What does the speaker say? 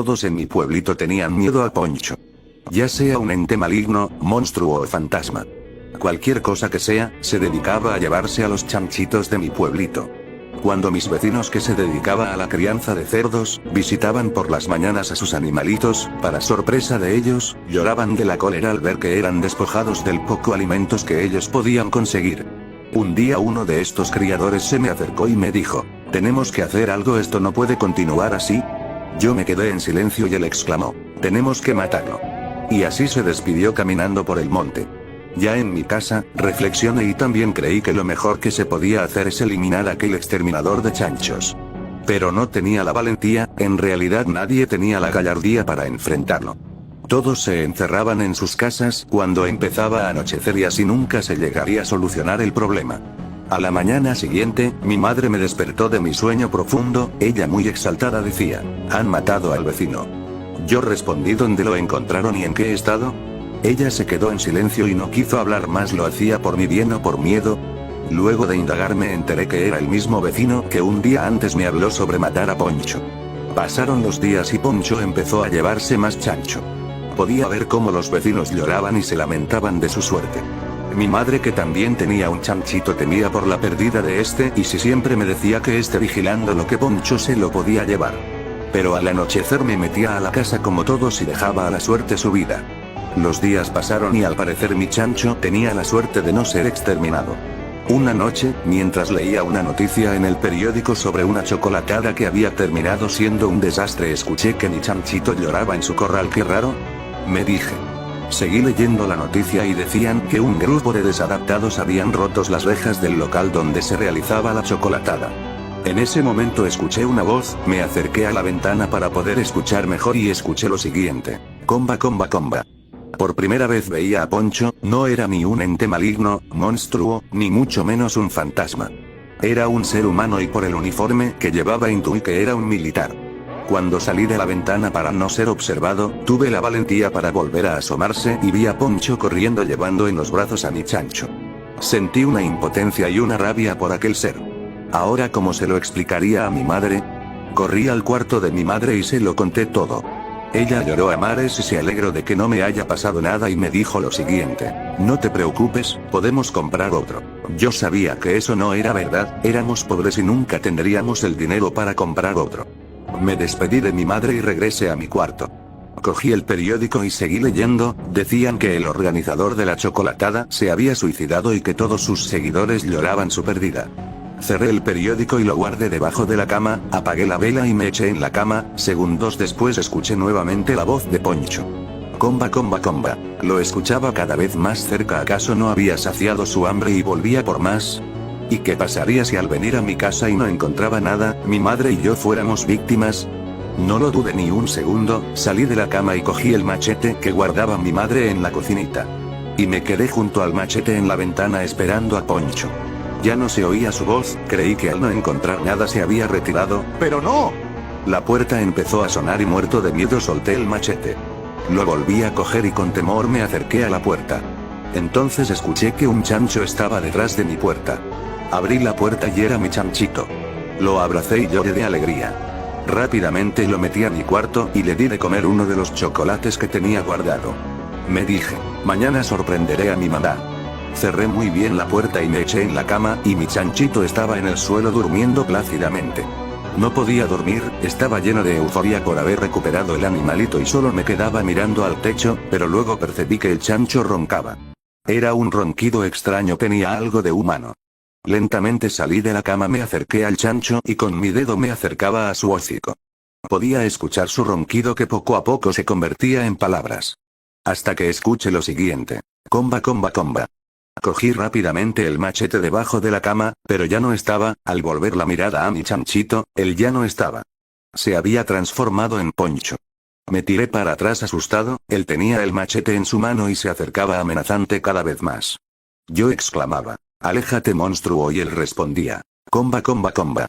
todos en mi pueblito tenían miedo a Poncho. Ya sea un ente maligno, monstruo o fantasma. Cualquier cosa que sea, se dedicaba a llevarse a los chanchitos de mi pueblito. Cuando mis vecinos que se dedicaban a la crianza de cerdos, visitaban por las mañanas a sus animalitos, para sorpresa de ellos, lloraban de la cólera al ver que eran despojados del poco alimentos que ellos podían conseguir. Un día uno de estos criadores se me acercó y me dijo, tenemos que hacer algo, esto no puede continuar así. Yo me quedé en silencio y él exclamó, tenemos que matarlo. Y así se despidió caminando por el monte. Ya en mi casa, reflexioné y también creí que lo mejor que se podía hacer es eliminar a aquel exterminador de chanchos. Pero no tenía la valentía, en realidad nadie tenía la gallardía para enfrentarlo. Todos se encerraban en sus casas cuando empezaba a anochecer y así nunca se llegaría a solucionar el problema. A la mañana siguiente, mi madre me despertó de mi sueño profundo, ella muy exaltada decía, han matado al vecino. Yo respondí, ¿dónde lo encontraron y en qué estado? Ella se quedó en silencio y no quiso hablar más, lo hacía por mi bien o por miedo. Luego de indagar me enteré que era el mismo vecino que un día antes me habló sobre matar a Poncho. Pasaron los días y Poncho empezó a llevarse más chancho. Podía ver cómo los vecinos lloraban y se lamentaban de su suerte. Mi madre, que también tenía un chanchito, temía por la pérdida de este y siempre me decía que esté vigilando lo que Poncho se lo podía llevar. Pero al anochecer me metía a la casa como todos y dejaba a la suerte su vida. Los días pasaron y al parecer mi chancho tenía la suerte de no ser exterminado. Una noche, mientras leía una noticia en el periódico sobre una chocolatada que había terminado siendo un desastre, escuché que mi chanchito lloraba en su corral. ¡Qué raro!, me dije. Seguí leyendo la noticia y decían que un grupo de desadaptados habían roto las rejas del local donde se realizaba la chocolatada. En ese momento escuché una voz, me acerqué a la ventana para poder escuchar mejor y escuché lo siguiente. Comba, comba, comba. Por primera vez veía a Poncho, no era ni un ente maligno, monstruo, ni mucho menos un fantasma. Era un ser humano y por el uniforme que llevaba intuí que era un militar. Cuando salí de la ventana para no ser observado, tuve la valentía para volver a asomarse y vi a Poncho corriendo llevando en los brazos a mi chancho. Sentí una impotencia y una rabia por aquel ser. Ahora, ¿cómo se lo explicaría a mi madre? Corrí al cuarto de mi madre y se lo conté todo. Ella lloró a mares y se alegró de que no me haya pasado nada y me dijo lo siguiente, no te preocupes, podemos comprar otro. Yo sabía que eso no era verdad, éramos pobres y nunca tendríamos el dinero para comprar otro. Me despedí de mi madre y regresé a mi cuarto. Cogí el periódico y seguí leyendo, decían que el organizador de la chocolatada se había suicidado y que todos sus seguidores lloraban su pérdida. Cerré el periódico y lo guardé debajo de la cama, apagué la vela y me eché en la cama. Segundos después escuché nuevamente la voz de Poncho. Comba, comba, comba. Lo escuchaba cada vez más cerca. ¿Acaso no había saciado su hambre y volvía por más? ¿Y qué pasaría si al venir a mi casa y no encontraba nada, mi madre y yo fuéramos víctimas? No lo dudé ni un segundo, salí de la cama y cogí el machete que guardaba mi madre en la cocinita. Y me quedé junto al machete en la ventana esperando a Poncho. Ya no se oía su voz, creí que al no encontrar nada se había retirado, pero no. La puerta empezó a sonar y muerto de miedo solté el machete. Lo volví a coger y con temor me acerqué a la puerta. Entonces escuché que un chancho estaba detrás de mi puerta. Abrí la puerta y era mi chanchito. Lo abracé y lloré de alegría. Rápidamente lo metí a mi cuarto y le di de comer uno de los chocolates que tenía guardado. Me dije, mañana sorprenderé a mi mamá. Cerré muy bien la puerta y me eché en la cama, y mi chanchito estaba en el suelo durmiendo plácidamente. No podía dormir, estaba lleno de euforia por haber recuperado el animalito y solo me quedaba mirando al techo, pero luego percibí que el chancho roncaba. Era un ronquido extraño, tenía algo de humano. Lentamente salí de la cama, me acerqué al chancho y con mi dedo me acercaba a su hocico. Podía escuchar su ronquido que poco a poco se convertía en palabras. Hasta que escuché lo siguiente. Comba, comba, comba. Cogí rápidamente el machete debajo de la cama, pero ya no estaba. Al volver la mirada a mi chanchito, él ya no estaba. Se había transformado en Poncho. Me tiré para atrás asustado, él tenía el machete en su mano y se acercaba amenazante cada vez más. Yo exclamaba, aléjate monstruo, y él respondía, comba, comba, comba.